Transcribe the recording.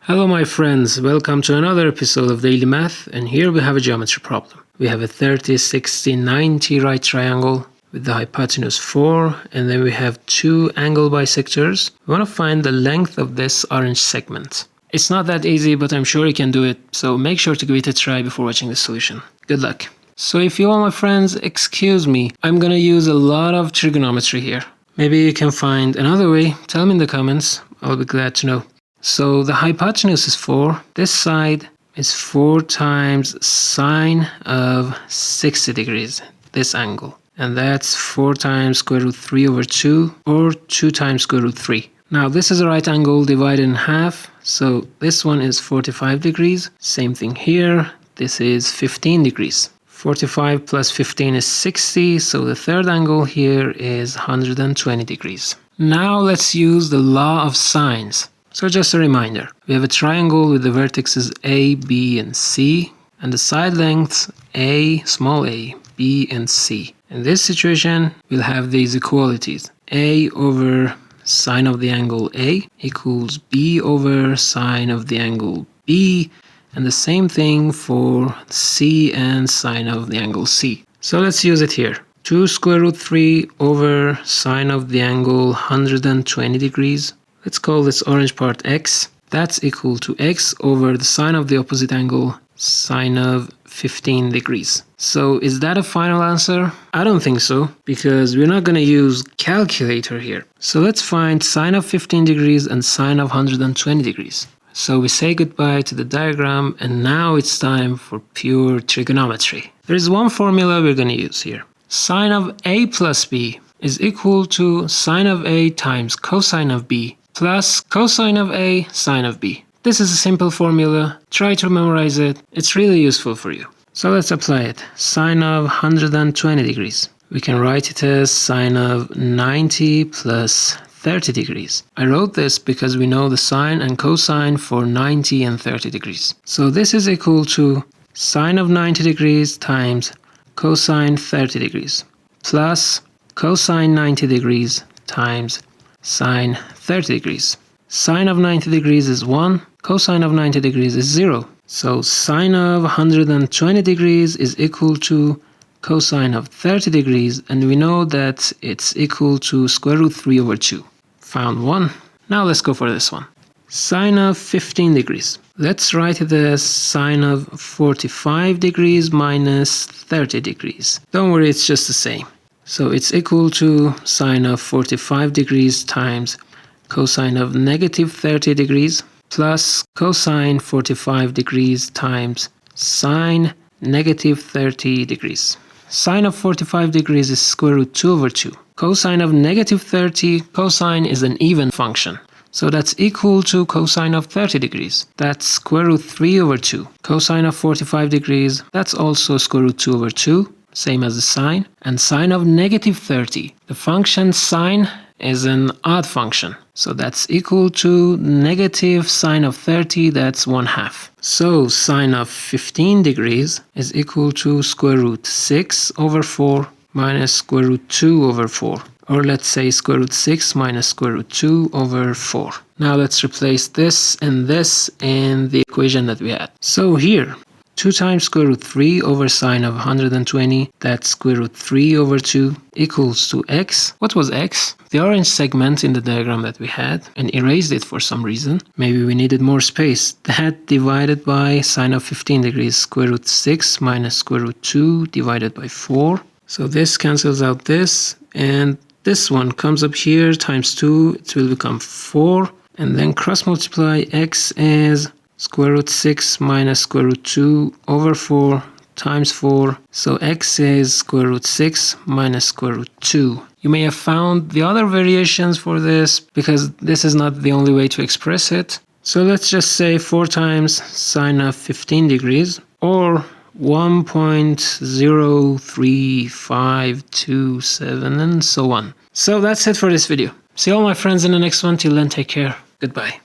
Hello my friends, welcome to another episode of Daily Math, and here we have a geometry problem. We have a 30, 60, 90 right triangle with the hypotenuse 4, and then we have two angle bisectors. We want to find the length of this orange segment. It's not that easy, but I'm sure you can do it, so make sure to give it a try before watching the solution. Good luck. So if you all my friends excuse me, I'm gonna use a lot of trigonometry here. Maybe you can find another way, tell me in the comments, I'll be glad to know. So the hypotenuse is 4. This side is 4 times sine of 60 degrees, this angle. And that's 4 times square root 3 over 2, or 2 times square root 3. Now this is a right angle divided in half, so this one is 45 degrees. Same thing here, this is 15 degrees. 45 plus 15 is 60, so the third angle here is 120 degrees. Now let's use the law of sines. So just a reminder, we have a triangle with the vertices A, B, and C, and the side lengths A, small a, B, and C. In this situation, we'll have these equalities. A over sine of the angle A equals B over sine of the angle B, and the same thing for C and sine of the angle C. So let's use it here. 2 square root 3 over sine of the angle 120 degrees. Let's call this orange part x. That's equal to x over the sine of the opposite angle, sine of 15 degrees. So is that a final answer? I don't think so, because we're not going to use calculator here. So let's find sine of 15 degrees and sine of 120 degrees. So we say goodbye to the diagram, and now it's time for pure trigonometry. There is one formula we're going to use here. Sine of a plus b is equal to sine of a times cosine of b plus cosine of a sine of b. This is a simple formula. Try to memorize it. It's really useful for you. So let's apply it. Sine of 120 degrees. We can write it as sine of 90 plus 30 degrees. I wrote this because we know the sine and cosine for 90 and 30 degrees. So this is equal to sine of 90 degrees times cosine 30 degrees plus cosine 90 degrees times sine 30 degrees. Sine of 90 degrees is 1, cosine of 90 degrees is 0. So sine of 120 degrees is equal to cosine of 30 degrees, and we know that it's equal to square root 3 over 2. Found one. Now let's go for this one. Sine of 15 degrees. Let's write it as sine of 45 degrees minus 30 degrees. Don't worry, it's just the same. So it's equal to sine of 45 degrees times cosine of negative 30 degrees plus cosine 45 degrees times sine negative 30 degrees. Sine of 45 degrees is square root 2 over 2. Cosine of negative 30, cosine is an even function. So that's equal to cosine of 30 degrees. That's square root 3 over 2. Cosine of 45 degrees, that's also square root 2 over 2. Same as the sine, and sine of negative 30. The function sine is an odd function, so that's equal to negative sine of 30, that's 1/2. So sine of 15 degrees is equal to square root 6 over 4 minus square root 2 over 4. Or let's say square root 6 minus square root 2 over 4. Now let's replace this in the equation that we had. So here, 2 times square root 3 over sine of 120, that's square root 3 over 2, equals to x. What was x? The orange segment in the diagram that we had, and erased it for some reason. Maybe we needed more space. That divided by sine of 15 degrees, square root 6 minus square root 2 divided by 4. So this cancels out this, and this one comes up here times 2, it will become 4, and then cross multiply x as square root 6 minus square root 2 over 4 times 4. So x is square root 6 minus square root 2. You may have found the other variations for this because this is not the only way to express it. So let's just say 4 times sine of 15 degrees or 1.03527 and so on. So that's it for this video. See all my friends in the next one. Till then, take care. Goodbye.